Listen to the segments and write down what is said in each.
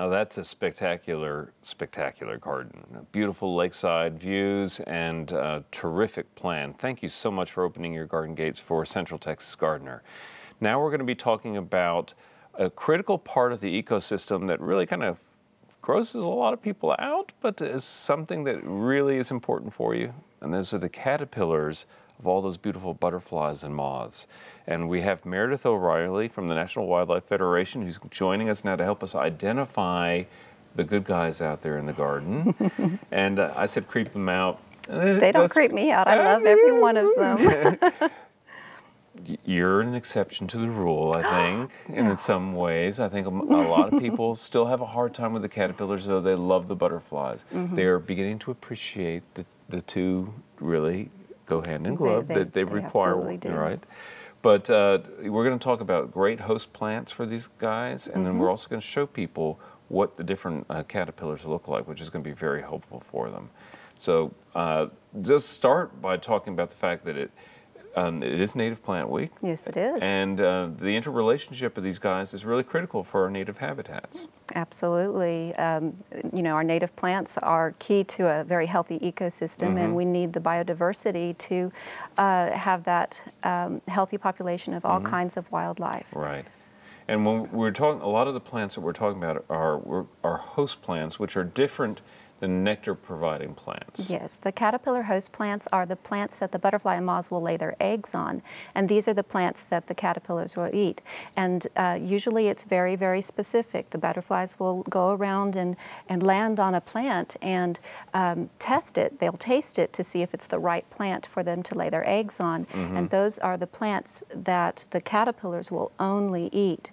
Oh, that's a spectacular, spectacular garden. Beautiful lakeside views and a terrific plan. Thank you so much for opening your garden gates for Central Texas Gardener. Now we're going to be talking about a critical part of the ecosystem that really kind of grosses a lot of people out, but is something that really is important for you. And those are the caterpillars of all those beautiful butterflies and moths. And we have Meredith O'Reilly from the National Wildlife Federation who's joining us now to help us identify the good guys out there in the garden. And I said creep them out. They don't creep me out. I love every one of them. You're an exception to the rule, I think, and in some ways. I think a lot of people still have a hard time with the caterpillars, though they love the butterflies. They are beginning to appreciate the two really go hand in glove, that they require, right? But we're going to talk about great host plants for these guys, and then we're also going to show people what the different caterpillars look like, which is going to be very helpful for them. So just start by talking about the fact that it is Native Plant Week. Yes, it is. And the interrelationship of these guys is really critical for our native habitats. Absolutely. You know, our native plants are key to a very healthy ecosystem, and we need the biodiversity to have that healthy population of all kinds of wildlife. Right. And when we're talking, a lot of the plants that we're talking about are host plants, which are different than nectar-providing plants. Yes, the caterpillar host plants are the plants that the butterfly and moths will lay their eggs on, and these are the plants that the caterpillars will eat. And usually it's very, very specific. The butterflies will go around and land on a plant and test it. They'll taste it to see if it's the right plant for them to lay their eggs on, and those are the plants that the caterpillars will only eat.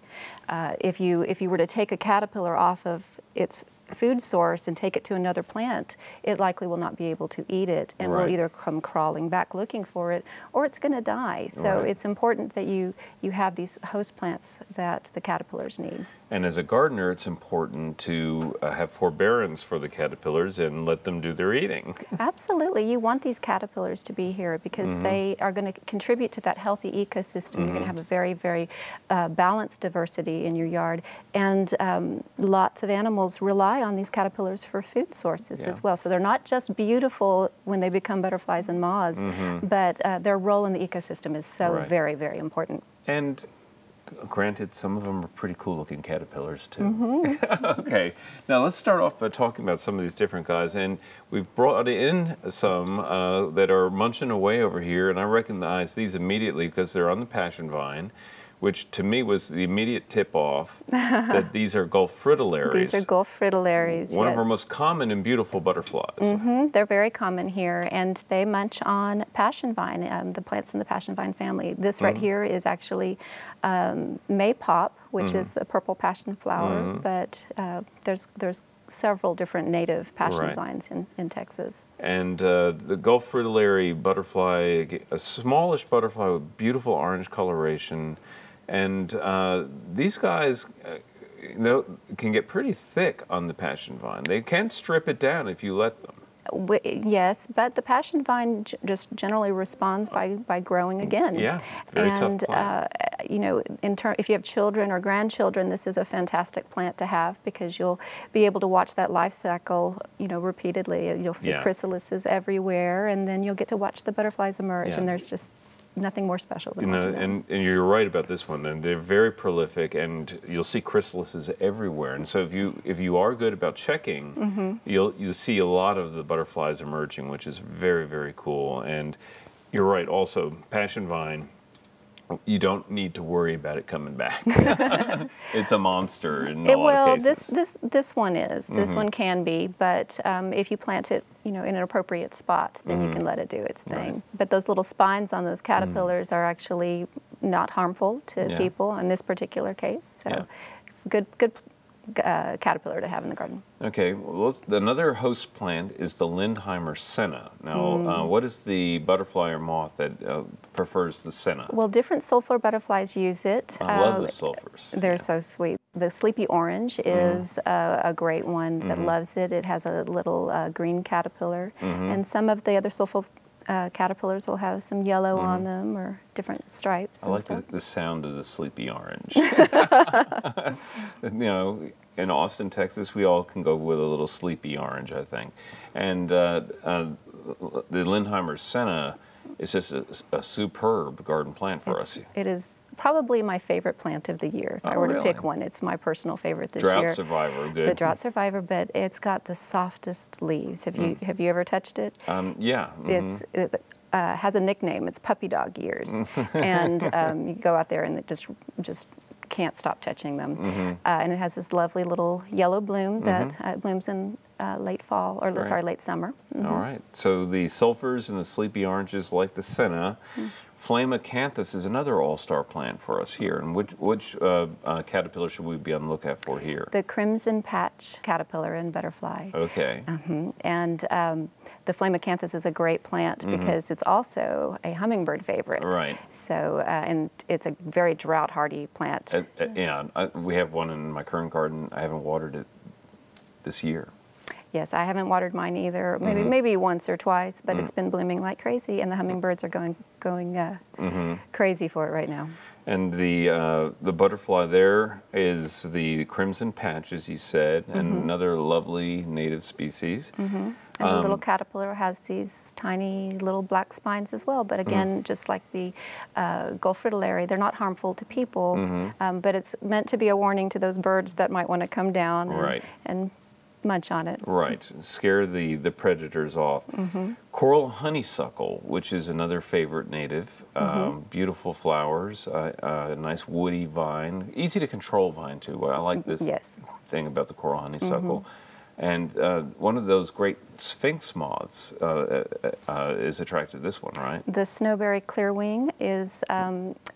If you were to take a caterpillar off of its food source and take it to another plant, it likely will not be able to eat it and will either come crawling back looking for it, or it's going to die. So it's important that you have these host plants that the caterpillars need. And as a gardener, it's important to have forbearance for the caterpillars and let them do their eating. Absolutely. You want these caterpillars to be here because they are going to contribute to that healthy ecosystem. You're going to have a very, very balanced diversity in your yard. And lots of animals rely on these caterpillars for food sources as well. So they're not just beautiful when they become butterflies and moths, but their role in the ecosystem is so very, very important. And granted, some of them are pretty cool looking caterpillars too. Okay, now let's start off by talking about some of these different guys. And we've brought in some that are munching away over here, and I recognize these immediately because they're on the passion vine, which to me was the immediate tip-off that these are Gulf fritillaries. These are Gulf fritillaries, One of our most common and beautiful butterflies. They're very common here, and they munch on passion vine, the plants in the passion vine family. This right here is actually maypop, which is a purple passion flower, but there's several different native passion vines in Texas. And the Gulf fritillary butterfly, a smallish butterfly with beautiful orange coloration. And these guys can get pretty thick on the passion vine. They can strip it down if you let them. Yes, but the passion vine just generally responds by growing again. Yeah, very tough plant. You know, if you have children or grandchildren, this is a fantastic plant to have because you'll be able to watch that life cycle, you know, repeatedly. You'll see chrysalises everywhere, and then you'll get to watch the butterflies emerge, and there's just nothing more special than watching them. And you're right about this one. And they're very prolific, and you'll see chrysalises everywhere. And so if you are good about checking, you'll see a lot of the butterflies emerging, which is very, very cool. And you're right. Also, passion vine, you don't need to worry about it coming back. It's a monster in a lot of cases. This one is. This one can be, but if you plant it, you know, in an appropriate spot, then you can let it do its thing. But those little spines on those caterpillars are actually not harmful to people in this particular case. So good caterpillar to have in the garden. Okay, well, another host plant is the Lindheimer Senna. Now, what is the butterfly or moth that prefers the Senna? Well, different sulfur butterflies use it. I love the sulfurs. They're so sweet. The sleepy orange is a great one that loves it. It has a little green caterpillar, and some of the other sulfur caterpillars will have some yellow on them or different stripes. I like the sound of the sleepy orange. You know, in Austin, Texas, we all can go with a little sleepy orange, I think. And the Lindheimer Senna is just a superb garden plant for us. It is probably my favorite plant of the year. If I were to pick one, it's my personal favorite this year. Drought survivor, good. It's a drought survivor, but it's got the softest leaves. Have you ever touched it? Yeah. It has a nickname. It's puppy dog ears, and you go out there and it just can't stop touching them. And it has this lovely little yellow bloom that blooms in late fall, or sorry, late summer. All right. So the sulfurs and the sleepy oranges, like the Senna. Flame acanthus is another all-star plant for us here. And which caterpillar should we be on the lookout for here? The crimson patch caterpillar and butterfly. Okay. And the flame acanthus is a great plant because it's also a hummingbird favorite. Right. So, and it's a very drought-hardy plant. Yeah, we have one in my current garden. I haven't watered it this year. Yes, I haven't watered mine either. Maybe once or twice, but it's been blooming like crazy, and the hummingbirds are going crazy for it right now. And the butterfly there is the crimson patch, as you said, and another lovely native species. And the little caterpillar has these tiny little black spines as well. But again, just like the Gulf fritillary, they're not harmful to people, but it's meant to be a warning to those birds that might want to come down and munch on it. Right, scare the predators off. Coral honeysuckle, which is another favorite native. Beautiful flowers, a nice woody vine, easy to control vine too. I like this thing about the coral honeysuckle. And one of those great sphinx moths is attracted to this one, right? The snowberry clearwing is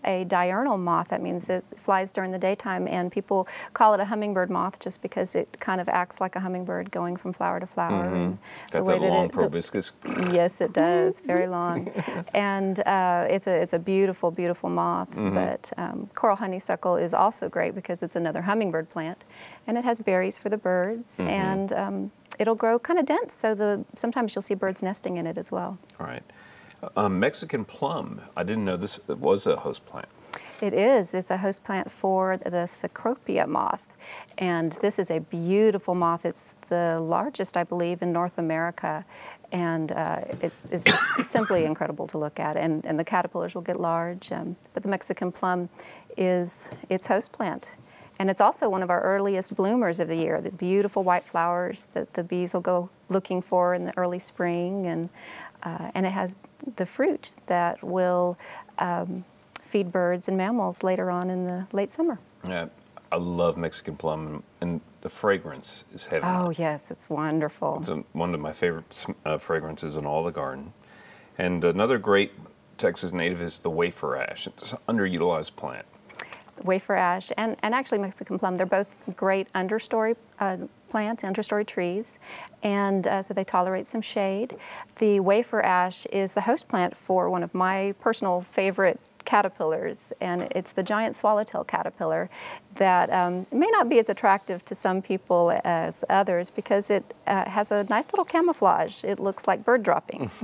a diurnal moth. That means it flies during the daytime, and people call it a hummingbird moth just because it kind of acts like a hummingbird going from flower to flower. And got that long proboscis. Yes, it does, very long. And it's a beautiful, beautiful moth. But coral honeysuckle is also great because it's another hummingbird plant, and it has berries for the birds, and it'll grow kind of dense, so sometimes you'll see birds nesting in it as well. All right. Mexican plum, I didn't know this was a host plant. It is. It's a host plant for the Cecropia moth, and this is a beautiful moth. It's the largest, I believe, in North America, and it's just simply incredible to look at, and the caterpillars will get large, but the Mexican plum is its host plant. And it's also one of our earliest bloomers of the year, the beautiful white flowers that the bees will go looking for in the early spring. And it has the fruit that will feed birds and mammals later on in the late summer. Yeah, I love Mexican plum, and the fragrance is heavenly. Oh, yes, it's wonderful. It's one of my favorite fragrances in all the garden. And another great Texas native is the wafer ash. It's an underutilized plant. Wafer ash and actually Mexican plum, they're both great understory plants, understory trees, and so they tolerate some shade. The wafer ash is the host plant for one of my personal favorite caterpillars, and it's the giant swallowtail caterpillar that may not be as attractive to some people as others because it has a nice little camouflage. It looks like bird droppings,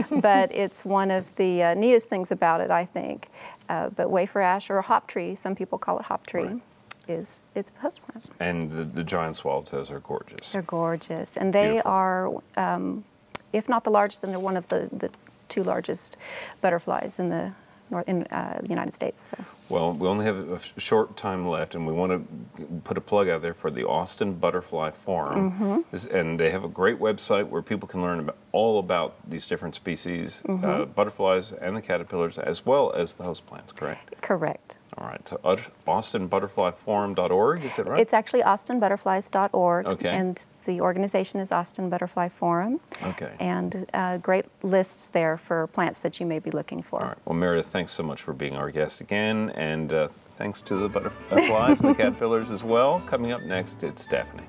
but it's one of the neatest things about it, I think. But wafer ash, or hop tree, some people call it hop tree, it's a host plant. And the giant swallowtails are gorgeous. They're gorgeous, and they are, if not the largest, then they're one of the two largest butterflies in the United States. So. Well, we only have a short time left, and we want to put a plug out there for the Austin Butterfly Forum. And they have a great website where people can learn all about these different species, butterflies and the caterpillars, as well as the host plants, correct? Correct. All right, so austinbutterflyforum.org, is that right? It's actually austinbutterflies.org, okay. And the organization is Austin Butterfly Forum. Okay. And great lists there for plants that you may be looking for. All right, well, Meredith, thanks so much for being our guest again, and thanks to the butterflies and the caterpillars as well. Coming up next, it's Daphne.